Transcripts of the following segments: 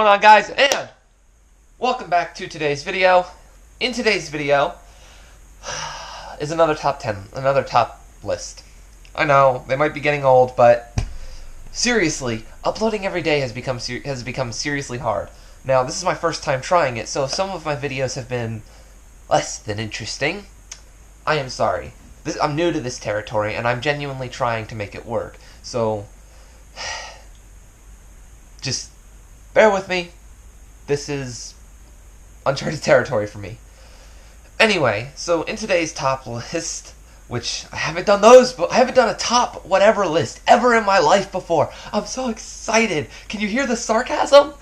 going on, guys? And welcome back to today's video. In today's video is another top 10, another top list. I know, they might be getting old, but seriously, uploading every day has become seriously hard. Now, this is my first time trying it, so if some of my videos have been less than interesting, I am sorry. I'm new to this territory, and I'm genuinely trying to make it work. So, just bear with me. This is uncharted territory for me. Anyway, so in today's top list, which I haven't done a top whatever list ever in my life before. I'm so excited. Can you hear the sarcasm?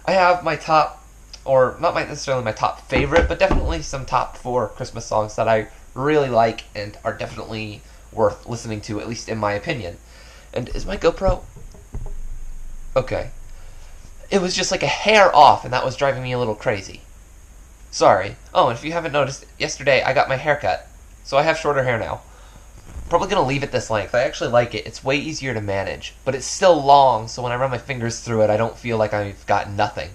I have my top, or not necessarily my top favorite, but definitely some top 4 Christmas songs that I really like and are definitely worth listening to, at least in my opinion. And is my GoPro? Okay. It was just like a hair off, and that was driving me a little crazy. Sorry. Oh, and if you haven't noticed, yesterday I got my hair cut, so I have shorter hair now. Probably gonna leave it this length. I actually like it. It's way easier to manage, but it's still long, so when I run my fingers through it, I don't feel like I've got nothing.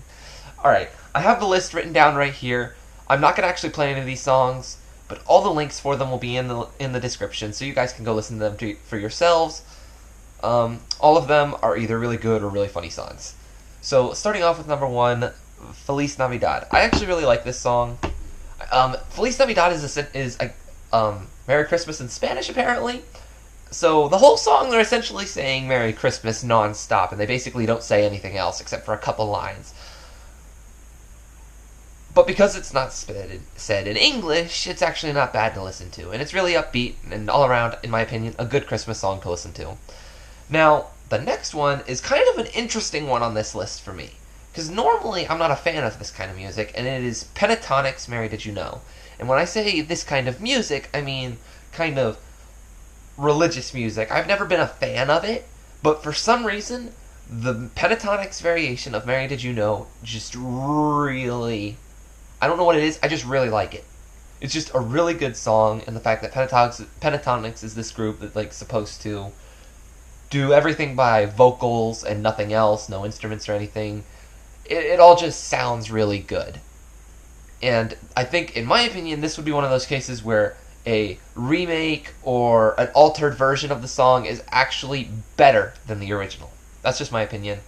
Alright, I have the list written down right here. I'm not gonna actually play any of these songs, but all the links for them will be in the description, so you guys can go listen to them for yourselves. All of them are either really good or really funny songs. So, starting off with number 1, Feliz Navidad. I actually really like this song. Feliz Navidad is Merry Christmas in Spanish, apparently. So, the whole song, they're essentially saying Merry Christmas non-stop, and they basically don't say anything else except for a couple lines. But because it's not said in English, it's actually not bad to listen to. And it's really upbeat and all around, in my opinion, a good Christmas song to listen to. Now, the next one is kind of an interesting one on this list for me. Because normally I'm not a fan of this kind of music, and it is Pentatonix, Mary Did You Know? And when I say this kind of music, I mean kind of religious music. I've never been a fan of it, but for some reason, the Pentatonix variation of Mary Did You Know just really... I don't know what it is, I just really like it. It's just a really good song, and the fact that Pentatonix is this group that's like supposed to do everything by vocals and nothing else, no instruments or anything, it all just sounds really good. And I think, in my opinion, this would be one of those cases where a remake or an altered version of the song is actually better than the original. That's just my opinion.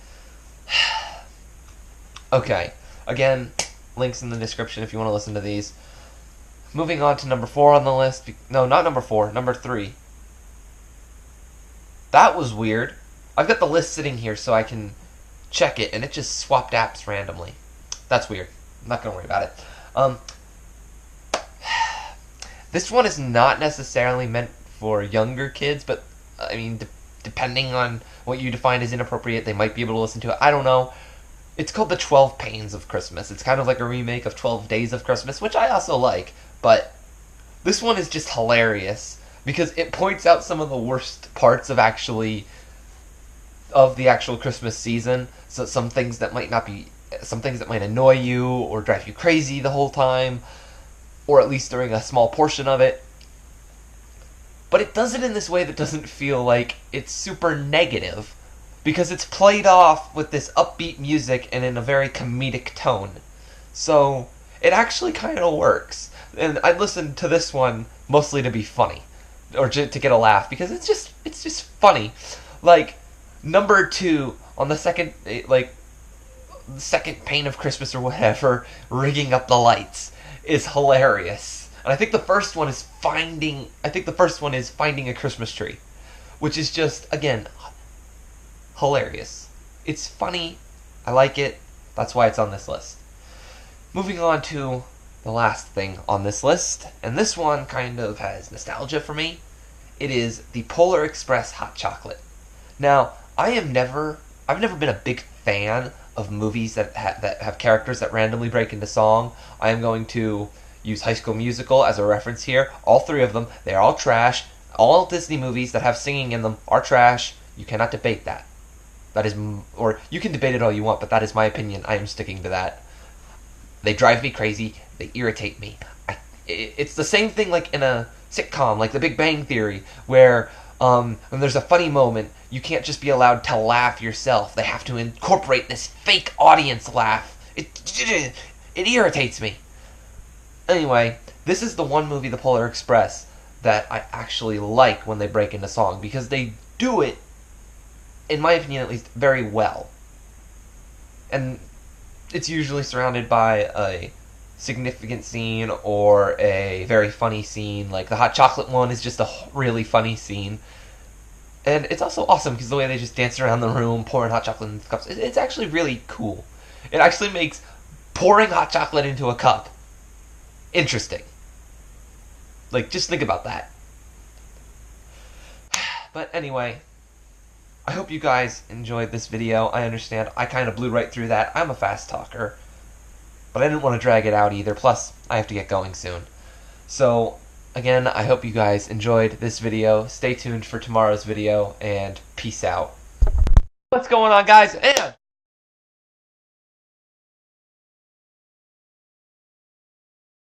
Okay, again, links in the description if you want to listen to these. Moving on to number 4 on the list. No, not number 4, number 3. That was weird. I've got the list sitting here so I can check it, and it just swapped apps randomly. That's weird. I'm not going to worry about it. This one is not necessarily meant for younger kids, but, I mean, depending on what you define as inappropriate, they might be able to listen to it. I don't know. It's called The 12 Pains of Christmas. It's kind of like a remake of 12 Days of Christmas, which I also like, but this one is just hilarious because it points out some of the worst parts of the actual Christmas season. So some things that might annoy you or drive you crazy the whole time, or at least during a small portion of it. But it does it in this way that doesn't feel like it's super negative, because it's played off with this upbeat music and in a very comedic tone. So, it actually kind of works. And I listened to this one mostly to be funny, or to get a laugh, because it's just funny. Like, number 2 on the second pane of Christmas or whatever, rigging up the lights, is hilarious. And I think the first one is finding a Christmas tree, which is just, again, hilarious. It's funny. I like it. That's why it's on this list. Moving on to the last thing on this list, and this one kind of has nostalgia for me. It is the Polar Express hot chocolate. Now, I've never been a big fan of movies that have characters that randomly break into song. I am going to use High School Musical as a reference here. All 3 of them, they're all trash. All Disney movies that have singing in them are trash. You cannot debate that. That is, or you can debate it all you want, but that is my opinion. I am sticking to that. They drive me crazy. They irritate me. It's the same thing like in a sitcom, like The Big Bang Theory, where When there's a funny moment, you can't just be allowed to laugh yourself. They have to incorporate this fake audience laugh. It irritates me. Anyway, this is the one movie, The Polar Express, that I actually like when they break into song, because they do it, in my opinion at least, very well. And it's usually surrounded by a significant scene or a very funny scene. Like the hot chocolate one is just a really funny scene. And it's also awesome because the way they just dance around the room, pouring hot chocolate in cups, it's actually really cool. It actually makes pouring hot chocolate into a cup interesting. Like, just think about that. But anyway, I hope you guys enjoyed this video. I understand I kind of blew right through that. I'm a fast talker. But I didn't want to drag it out either. Plus, I have to get going soon. So, again, I hope you guys enjoyed this video. Stay tuned for tomorrow's video, and peace out. What's going on, guys?